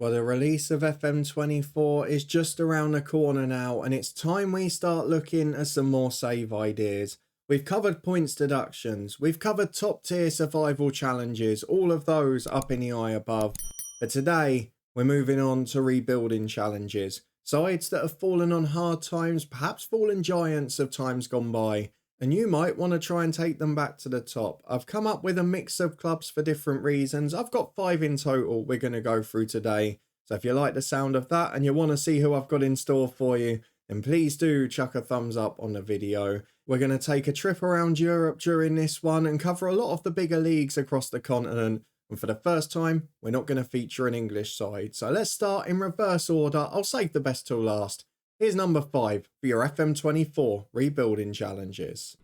Well, the release of FM24 is just around the corner now, and it's time we start looking at some more save ideas. We've covered points deductions, we've covered top tier survival challenges, all of those up in the eye above. But today, we're moving on to rebuilding challenges. Sides that have fallen on hard times, perhaps fallen giants of times gone by. And you might want to try and take them back to the top. I've come up with a mix of clubs for different reasons. I've got 5 in total we're going to go through today. So if you like the sound of that and you want to see who I've got in store for you, then please do chuck a thumbs up on the video. We're going to take a trip around Europe during this one and cover a lot of the bigger leagues across the continent. And for the first time, we're not going to feature an English side. So let's start in reverse order. I'll save the best till last. Here's number 5 for your FM24 rebuilding challenges.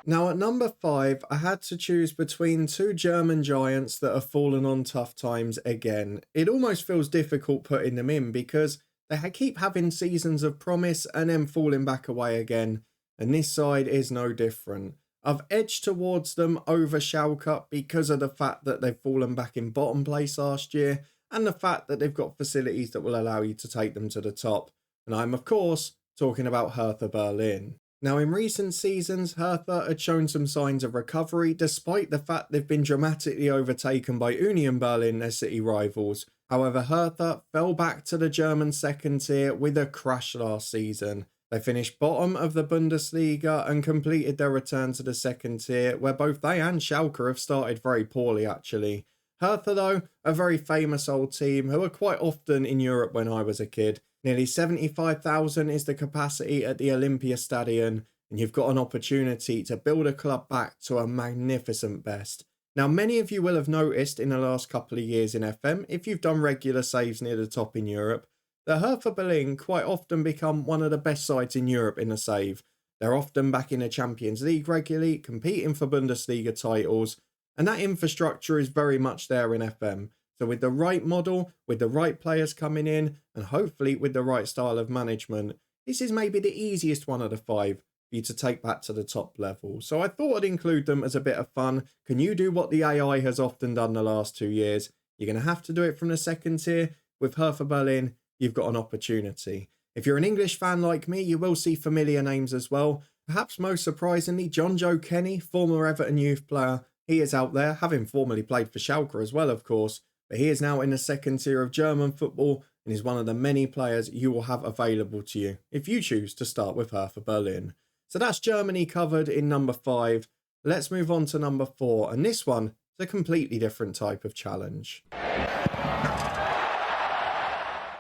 Now at number 5, I had to choose between 2 German giants that have fallen on tough times again. It almost feels difficult putting them in because they keep having seasons of promise and then falling back away again. And this side is no different. I've edged towards them over Schalke because of the fact that they've fallen back in bottom place last year, and the fact that they've got facilities that will allow you to take them to the top. And I'm, of course, talking about Hertha Berlin. Now, in recent seasons, Hertha had shown some signs of recovery, despite the fact they've been dramatically overtaken by Union Berlin, their city rivals. However, Hertha fell back to the German second tier with a crash last season. They finished bottom of the Bundesliga and completed their return to the second tier, where both they and Schalke have started very poorly, actually. Hertha, though, a very famous old team who were quite often in Europe when I was a kid. Nearly 75,000 is the capacity at the Olympiastadion, and you've got an opportunity to build a club back to a magnificent best. Now, many of you will have noticed in the last couple of years in FM, if you've done regular saves near the top in Europe, the Hertha Berlin quite often become one of the best sides in Europe in a save. They're often back in the Champions League regularly, competing for Bundesliga titles, and that infrastructure is very much there in FM. So with the right model, with the right players coming in, and hopefully with the right style of management, this is maybe the easiest one of the 5 for you to take back to the top level. So I thought I'd include them as a bit of fun. Can you do what the AI has often done the last 2 years? You're going to have to do it from the second tier. With Hertha Berlin, you've got an opportunity. If you're an English fan like me, you will see familiar names as well. Perhaps most surprisingly, John Joe Kenny, former Everton youth player. He is out there, having formerly played for Schalke as well, of course, but he is now in the second tier of German football and is one of the many players you will have available to you if you choose to start with Hertha Berlin. So that's Germany covered in number 5. Let's move on to number 4, and this one is a completely different type of challenge.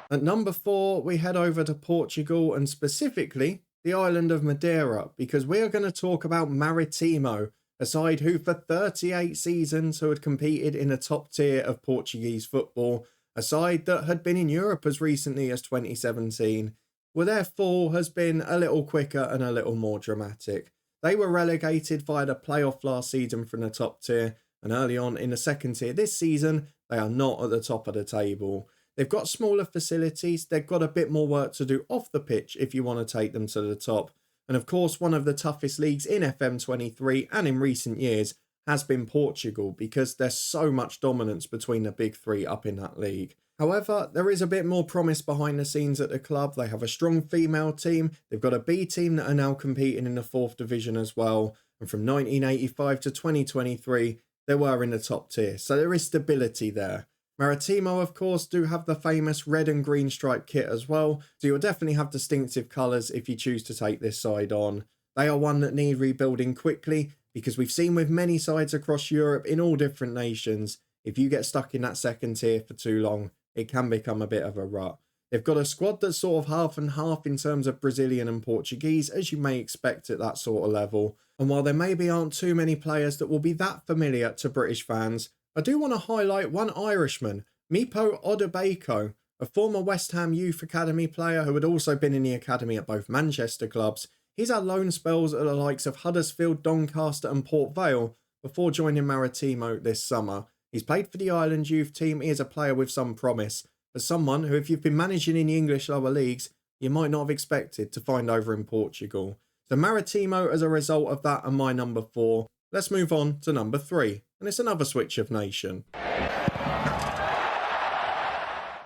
At number 4, we head over to Portugal and specifically the island of Madeira, because we are going to talk about Maritimo, a side who for 38 seasons who had competed in the top tier of Portuguese football, a side that had been in Europe as recently as 2017. Well, their fall has been a little quicker and a little more dramatic. They were relegated via the playoff last season from the top tier, and early on in the second tier this season, they are not at the top of the table. They've got smaller facilities, they've got a bit more work to do off the pitch if you want to take them to the top. And of course, one of the toughest leagues in FM23 and in recent years has been Portugal, because there's so much dominance between the big 3 up in that league. However, there is a bit more promise behind the scenes at the club. They have a strong female team. They've got a B team that are now competing in the 4th division as well. And from 1985 to 2023, they were in the top tier. So there is stability there. Maritimo, of course, do have the famous red and green striped kit as well, so you'll definitely have distinctive colours if you choose to take this side on. They are one that need rebuilding quickly, because we've seen with many sides across Europe in all different nations, if you get stuck in that second tier for too long, it can become a bit of a rut. They've got a squad that's sort of half and half in terms of Brazilian and Portuguese, as you may expect at that sort of level. And while there maybe aren't too many players that will be that familiar to British fans, I do want to highlight one Irishman, Mipo Odubeko, a former West Ham Youth Academy player who had also been in the academy at both Manchester clubs. He's had loan spells at the likes of Huddersfield, Doncaster and Port Vale before joining Maritimo this summer. He's played for the Ireland youth team. He is a player with some promise, but someone who, if you've been managing in the English lower leagues, you might not have expected to find over in Portugal. So Maritimo, as a result of that, are my number 4. Let's move on to number 3, and it's another switch of nation.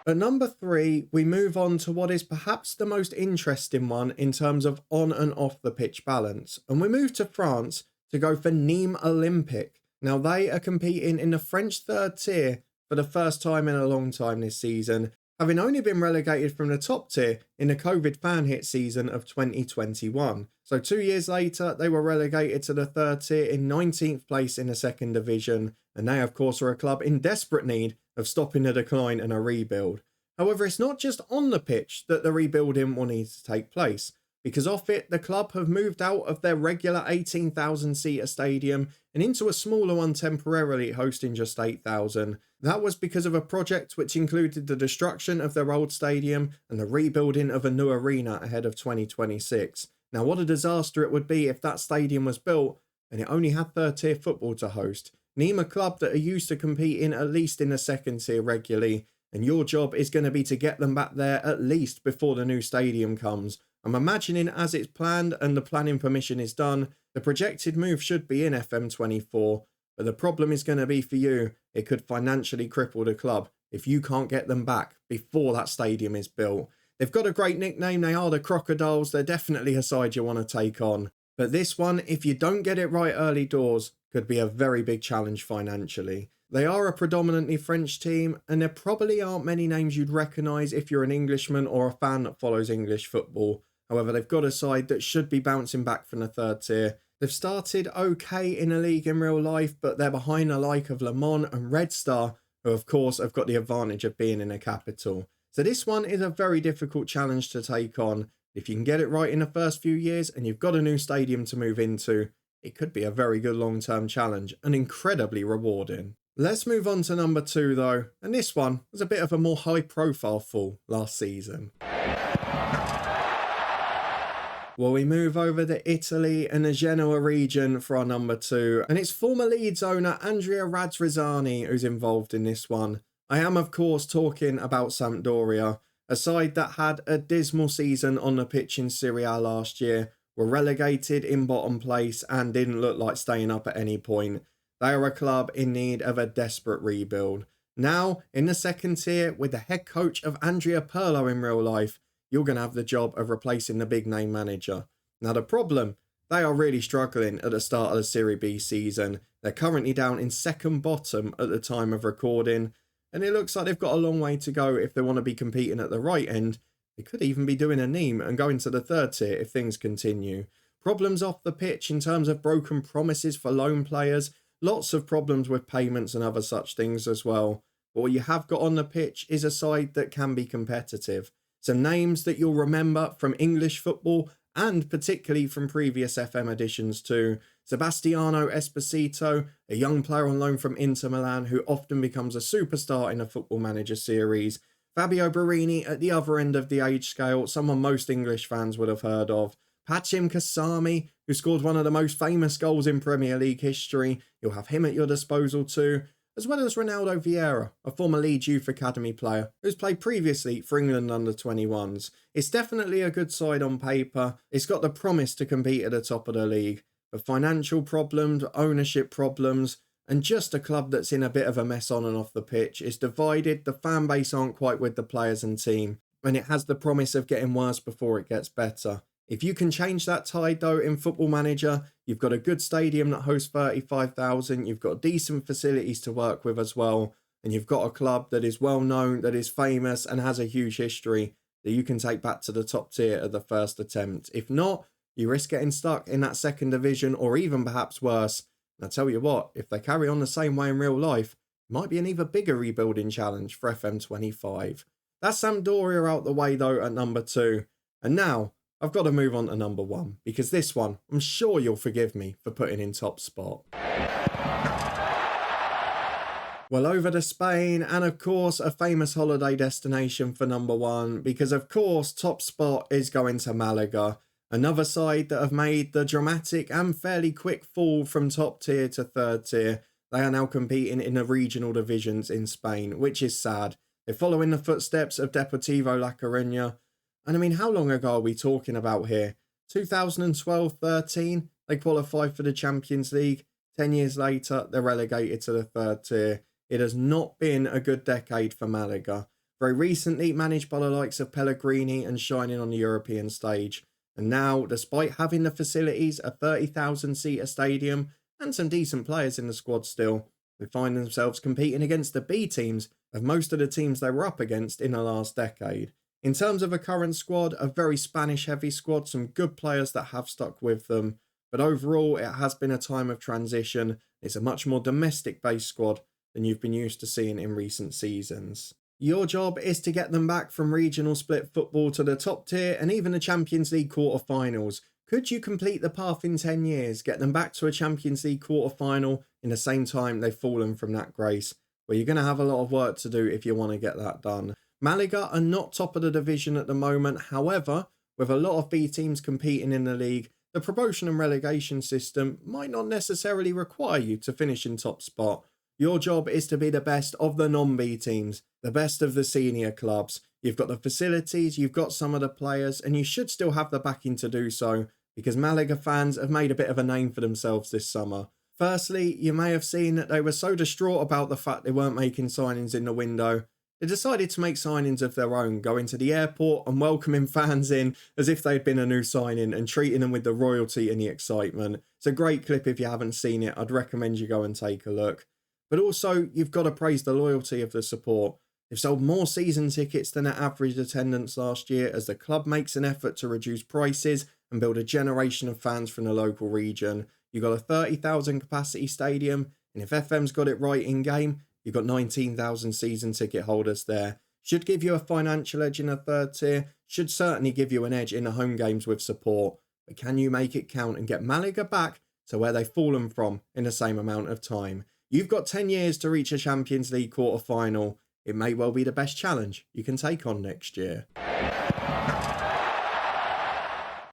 At number 3, we move on to what is perhaps the most interesting one in terms of on and off the pitch balance. And we move to France to go for Nîmes Olympique. Now, they are competing in the French third tier for the first time in a long time this season, having only been relegated from the top tier in the COVID fan hit season of 2021. So 2 years later, they were relegated to the third tier in 19th place in the second division, and they of course are a club in desperate need of stopping the decline and a rebuild. However, it's not just on the pitch that the rebuilding will need to take place, because off it, the club have moved out of their regular 18,000 seater stadium and into a smaller one temporarily hosting just 8,000. That was because of a project which included the destruction of their old stadium and the rebuilding of a new arena ahead of 2026. Now, what a disaster it would be if that stadium was built and it only had third tier football to host. Nîmes, a club that are used to competing at least in the second tier regularly, and your job is going to be to get them back there at least before the new stadium comes. I'm imagining as it's planned and the planning permission is done, the projected move should be in FM24, but the problem is going to be for you, it could financially cripple the club if you can't get them back before that stadium is built. They've got a great nickname, they are the Crocodiles, they're definitely a side you want to take on. But this one, if you don't get it right early doors, could be a very big challenge financially. They are a predominantly French team, and there probably aren't many names you'd recognise if you're an Englishman or a fan that follows English football. However, they've got a side that should be bouncing back from the third tier. They've started okay in the league in real life, but they're behind the like of Le Mans and Red Star, who of course have got the advantage of being in the capital. So this one is a very difficult challenge to take on. If you can get it right in the first few years and you've got a new stadium to move into, it could be a very good long-term challenge and incredibly rewarding. Let's move on to number 2 though, and this one was a bit of a more high-profile fall last season. Well, we move over to Italy and the Genoa region for our number 2, and it's former Leeds owner Andrea Radrizzani who's involved in this one. I am, of course, talking about Sampdoria, a side that had a dismal season on the pitch in Serie A last year, were relegated in bottom place and didn't look like staying up at any point. They are a club in need of a desperate rebuild. Now, in the second tier, with the head coach of Andrea Pirlo in real life, you're going to have the job of replacing the big name manager. Now the problem, they are really struggling at the start of the Serie B season. They're currently down in second bottom at the time of recording, and it looks like they've got a long way to go if they want to be competing at the right end. They could even be doing a Nîmes and going to the third tier if things continue. Problems off the pitch in terms of broken promises for loan players, lots of problems with payments and other such things as well. But what you have got on the pitch is a side that can be competitive. Some names that you'll remember from English football and particularly from previous FM editions too. Sebastiano Esposito, a young player on loan from Inter Milan who often becomes a superstar in a Football Manager series. Fabio Borini at the other end of the age scale, someone most English fans would have heard of. Pachim Kasami, who scored one of the most famous goals in Premier League history. You'll have him at your disposal too. As well as Ronaldo Vieira, a former Leeds Youth Academy player who's played previously for England under-21s. It's definitely a good side on paper. It's got the promise to compete at the top of the league. But financial problems, ownership problems, and just a club that's in a bit of a mess on and off the pitch. It's divided, the fan base aren't quite with the players and team, and it has the promise of getting worse before it gets better. If you can change that tide though in Football Manager, you've got a good stadium that hosts 35,000, you've got decent facilities to work with as well, and you've got a club that is well known, that is famous and has a huge history that you can take back to the top tier at the first attempt. If not, you risk getting stuck in that second division or even perhaps worse. And I tell you what, if they carry on the same way in real life, it might be an even bigger rebuilding challenge for FM25. That's Sampdoria out the way though at number 2. And now, I've got to move on to number 1, because this one, I'm sure you'll forgive me for putting in top spot. Well, over to Spain, and of course a famous holiday destination for number 1, because of course top spot is going to Malaga, another side that have made the dramatic and fairly quick fall from top tier to third tier. They are now competing in the regional divisions in Spain, which is sad. They're following the footsteps of Deportivo La Coruña. And I mean, how long ago are we talking about here? 2012-13, they qualified for the Champions League. 10 years later, they're relegated to the third tier. It has not been a good decade for Malaga. very recently managed by the likes of Pellegrini and shining on the European stage. And now, despite having the facilities, a 30,000-seater stadium, and some decent players in the squad still, they find themselves competing against the B teams of most of the teams they were up against in the last decade. In terms of a current squad, a very Spanish-heavy squad, some good players that have stuck with them, but overall it has been a time of transition. It's a much more domestic-based squad than you've been used to seeing in recent seasons. Your job is to get them back from regional split football to the top tier and even the Champions League quarter-finals. Could you complete the path in 10 years, get them back to a Champions League quarter-final in the same time they've fallen from that grace? Well, you're going to have a lot of work to do if you want to get that done. Malaga are not top of the division at the moment. However, with a lot of B teams competing in the league, the promotion and relegation system might not necessarily require you to finish in top spot. Your job is to be the best of the non-B teams, the best of the senior clubs. You've got the facilities, you've got some of the players, and you should still have the backing to do so, because Malaga fans have made a bit of a name for themselves this summer. Firstly, you may have seen that they were so distraught about the fact they weren't making signings in the window. They decided to make signings of their own, going to the airport and welcoming fans in as if they'd been a new signing and treating them with the royalty and the excitement. It's a great clip if you haven't seen it. I'd recommend you go and take a look. But also, you've got to praise the loyalty of the support. They've sold more season tickets than their average attendance last year as the club makes an effort to reduce prices and build a generation of fans from the local region. You've got a 30,000 capacity stadium, and if FM's got it right in game, you've got 19,000 season ticket holders there. Should give you a financial edge in the third tier, should certainly give you an edge in the home games with support. But can you make it count and get Malaga back to where they've fallen from in the same amount of time? You've got 10 years to reach a Champions League quarter-final. It may well be the best challenge you can take on next year.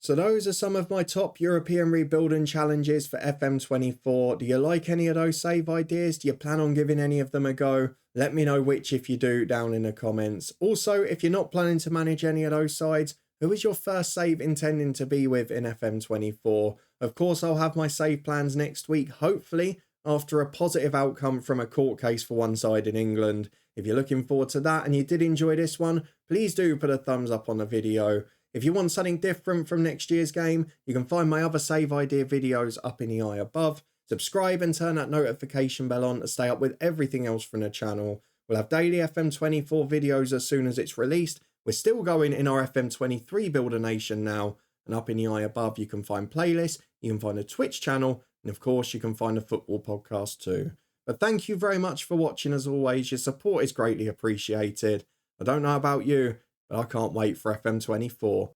So those are some of my top European rebuilding challenges for FM24. Do you like any of those save ideas? Do you plan on giving any of them a go? Let me know which if you do down in the comments. Also, if you're not planning to manage any of those sides, who is your first save intending to be with in FM24? Of course, I'll have my save plans next week, hopefully, after a positive outcome from a court case for one side in England. If you're looking forward to that and you did enjoy this one, please do put a thumbs up on the video. If you want something different from next year's game, you can find my other save idea videos up in the eye above. Subscribe and turn that notification bell on to stay up with everything else from the channel. We'll have daily FM24 videos as soon as it's released. We're still going in our FM23 Builder Nation now. And up in the eye above, you can find playlists, you can find a Twitch channel, and of course, you can find a football podcast too. But thank you very much for watching as always. Your support is greatly appreciated. I don't know about you, but I can't wait for FM24.